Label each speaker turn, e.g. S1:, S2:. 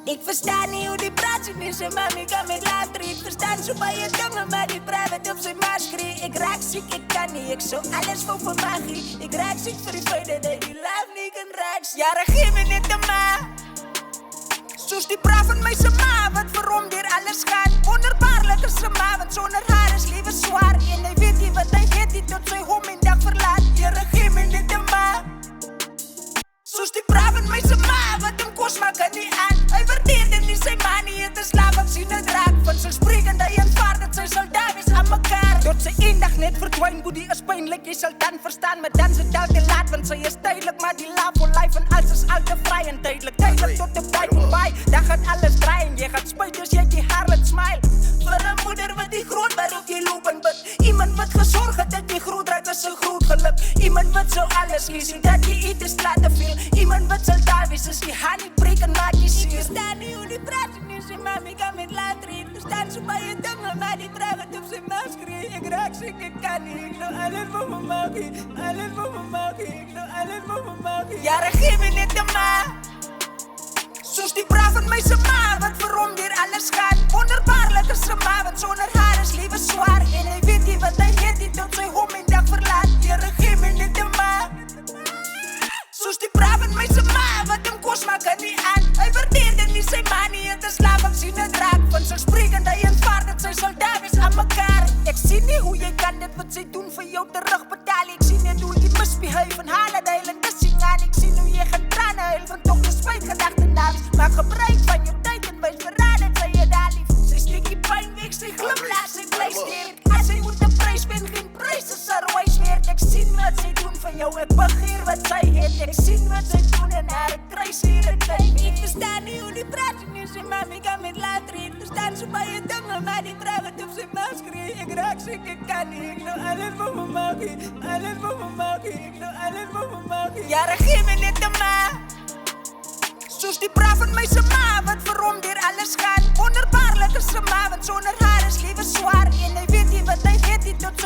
S1: Ik verstaan niet hoe die praatje is en mami kan met later. Ik verstaan zo bij je jongen, maar die private op zijn maskrie. Ik raak ziek, ik kan niet, ik zo alles voor magie. Ik raak ziek voor die vrede, dat die life niet kan raak. Ja, regeer me niet de ma. Soos die braaf van my se ma, wat waarom deur alles gaan. Wonderbaarlik is se ma, want zonder haar is liewe zwaar. En hy weet nie wat hy weet nie, tot sy hom en dag verlaat. Ja, regeer me niet de ma. Soos die braaf van my se ma, wat hem kos maak aan die aan. Hy waardeerde nie sy ma nie, het is slaap, ek sien het raak. Van sy sprekend, hy aanvaard dat sy sal daar wees aan mekaar. Tot sy eendag net verdwijn, boedie is pijnlijk, jy sal dan verstaan. Maar dan is het al te laat, want sy is tydelik. Maar die love for life en alles is al te vry en tydelik. Tydelik tot de tijd voorbij, dan gaat alles draaien. Jy gaat spuit, dus jy die harlot smile. Vir 'n moeder wat die groot waarop jy loop en bid. Iemand wat gezorg het dat jy groot raak is 'n groot geluk. Iemand wat zo alles kies, dat jy eet is laat te veel. Iemand wat sal daar wees, as die hand niet breek en maak jy seer. Ik verstaan nie hoe die praat nie, sy mami kan met later. Ik verstaan so baie dinge, maar die praat het op sy maskrie. Ek raak siek, ek kan nie, ek nou alles vir my maakie. Alles vir my maakie, ek nou alles vir my maakie. Ja, regeer me net de ma. Soos die braaf van my se ma, wat vir hom deur alles gaan. Wonderbaarlik is se ma, want zonder haar is liewe zwaar. En hy weet nie wat hy weet nie, tot sy hom en dag verlaat. Ja, regeer me net de ma. Soos die braaf van my se ma, wat hem kos maak aan die aan. Hy waardeerde nie sy ma nie, het is slaap, ek sien het raak. Van sy sprekend, hy aanvaard dat sy sal daar wees aan mekaar. Ek sien nie hoe jy kan dit wat sy doen vir jou terugbetaal. Ek sien net hoe jy misbehave en haal het huil en dissing aan. Ek sien hoe jy gaan trane huil, van toch die spijt gedachte naams. Maak gebruik van jou tyd en wees verraad dat sy je daar lief. Sy steek die pijn weg, sy glimlaag, sy bly sterk. As sy moet een prijs ben, geen prijs is haar wijs werd. Ek sien wat sy doen vir jou, ek begeer wat sy het. Ek sien wat sy doen en haar, ek kruis hier en kijk. Ek verstaan nie hoe die praat nie, sy mami kan met later. Ek verstaan so baie dinge, maar die draag het op sy maskrie. Ek raak siek, ek kan nie, ek nou alles vir my maakie. Alles vir my maakie, ek nou alles vir my maakie. Ja, regeer me net de ma. Soos die braaf van my se ma, wat vir hom deur alles gaan. Wonderbaarlik is se ma, want zonder haar is liewe zwaar. En hy weet nie wat hy weet nie, tot